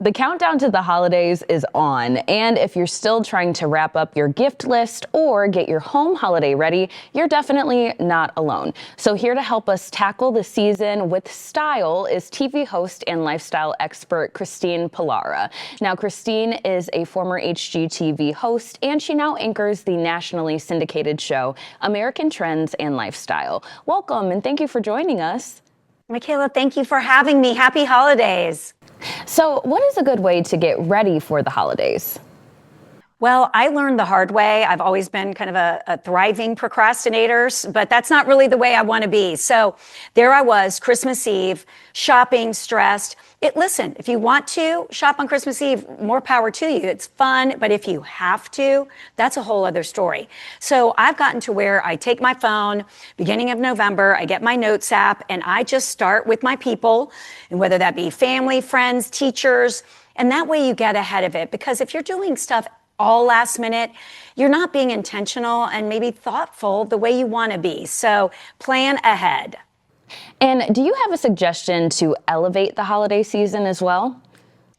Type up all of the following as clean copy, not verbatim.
The countdown to the holidays is on, and if you're still trying to wrap up your gift list or get your home holiday ready, you're definitely not alone. So here to help us tackle the season with style is TV host and lifestyle expert Christine Pullara. Now, Christine is a former HGTV host, and she now anchors the nationally syndicated show American Trends and Lifestyle. Welcome, and thank you for joining us. Mikhayla, thank you for having me. Happy holidays. So what is a good way to get ready for the holidays? Well, I learned the hard way. I've always been kind of a thriving procrastinator, but that's not really the way I want to be. So there I was, Christmas Eve, shopping, stressed. Listen, if you want to shop on Christmas Eve, more power to you. It's fun, but if you have to, that's a whole other story. So I've gotten to where I take my phone, beginning of November, I get my notes app, and I just start with my people, and whether that be family, friends, teachers, and that way you get ahead of it. Because if you're doing stuff all last minute, you're not being intentional and maybe thoughtful the way you want to be. So plan ahead. And do you have a suggestion to elevate the holiday season as well?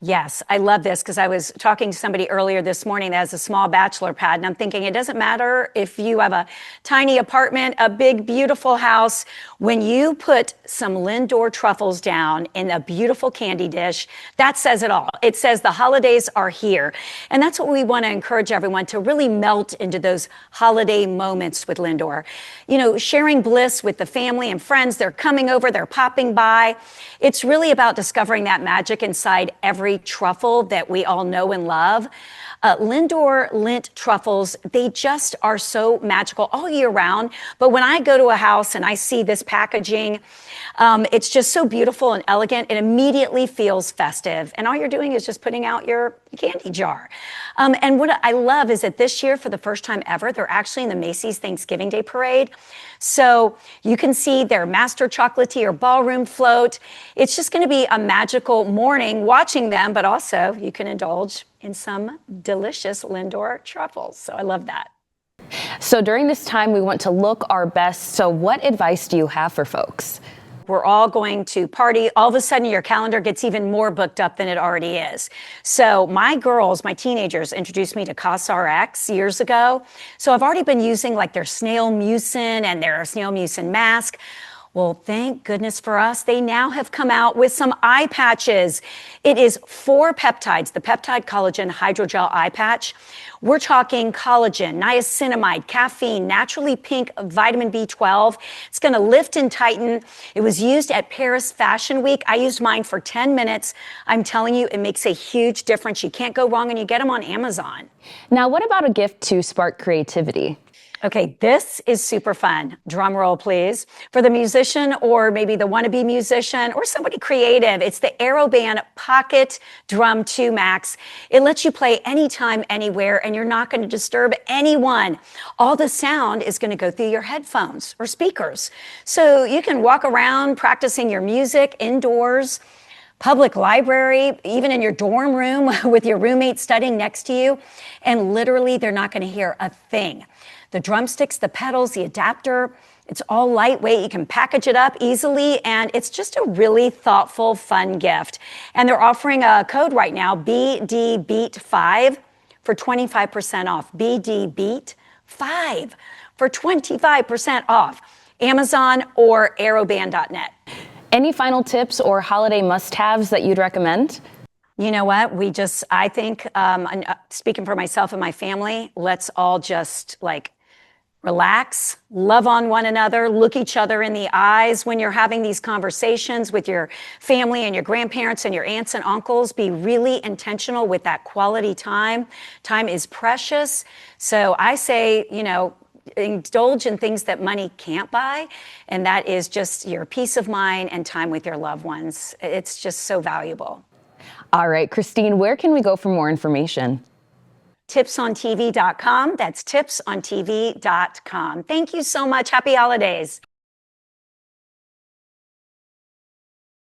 Yes, I love this because I was talking to somebody earlier this morning that has a small bachelor pad, and I'm thinking it doesn't matter if you have a tiny apartment, a big, beautiful house. When you put some LINDOR truffles down in a beautiful candy dish, that says it all. It says the holidays are here. And that's what we want to encourage everyone to really melt into those holiday moments with LINDOR. You know, sharing bliss with the family and friends. They're coming over, they're popping by. It's really about discovering that magic inside every truffle that we all know and love. LINDOR Lindt Truffles, they just are so magical all year round. But when I go to a house and I see this packaging, it's just so beautiful and elegant. It immediately feels festive. And all you're doing is just putting out your candy jar. And what I love is that this year, for the first time ever, they're actually in the Macy's Thanksgiving Day Parade. So you can see their master chocolatier ballroom float. It's just going to be a magical morning watching them, but also you can indulge in some delicious LINDOR truffles. So I love that. So during this time, we want to look our best. So what advice do you have for folks? We're all going to party. All of a sudden, your calendar gets even more booked up than it already is. So my girls, my teenagers, introduced me to COSRX years ago. So I've already been using like their snail mucin and their snail mucin mask. Well, thank goodness for us, they now have come out with some eye patches. It is 4 peptides, the peptide collagen hydrogel eye patch. We're talking collagen, niacinamide, caffeine, naturally pink vitamin B12. It's going to lift and tighten. It was used at Paris Fashion Week. I used mine for 10 minutes. I'm telling you, it makes a huge difference. You can't go wrong, and you get them on Amazon. Now, what about a gift to spark creativity? Okay, this is super fun. Drum roll, please. For the musician or maybe the wannabe musician or somebody creative, it's the Aeroband PocketDrum 2 Max. It lets you play anytime, anywhere, and you're not going to disturb anyone. All the sound is going to go through your headphones or speakers. So you can walk around practicing your music indoors, public library, even in your dorm room with your roommate studying next to you, and literally they're not going to hear a thing. The drumsticks, the pedals, the adapter, it's all lightweight. You can package it up easily, and it's just a really thoughtful, fun gift. And they're offering a code right now, BDBEAT5 for 25% off. BDBEAT5 for 25% off. Amazon or aeroband.net. Any final tips or holiday must-haves that you'd recommend? You know what? I think, speaking for myself and my family, let's all just relax, love on one another, look each other in the eyes when you're having these conversations with your family and your grandparents and your aunts and uncles. Be really intentional with that quality time. Time is precious. So I say, indulge in things that money can't buy, and that is just your peace of mind and time with your loved ones. It's just so valuable. All right, Christine, where can we go for more information? tipsontv.com. That's tipsontv.com. Thank you so much. Happy holidays.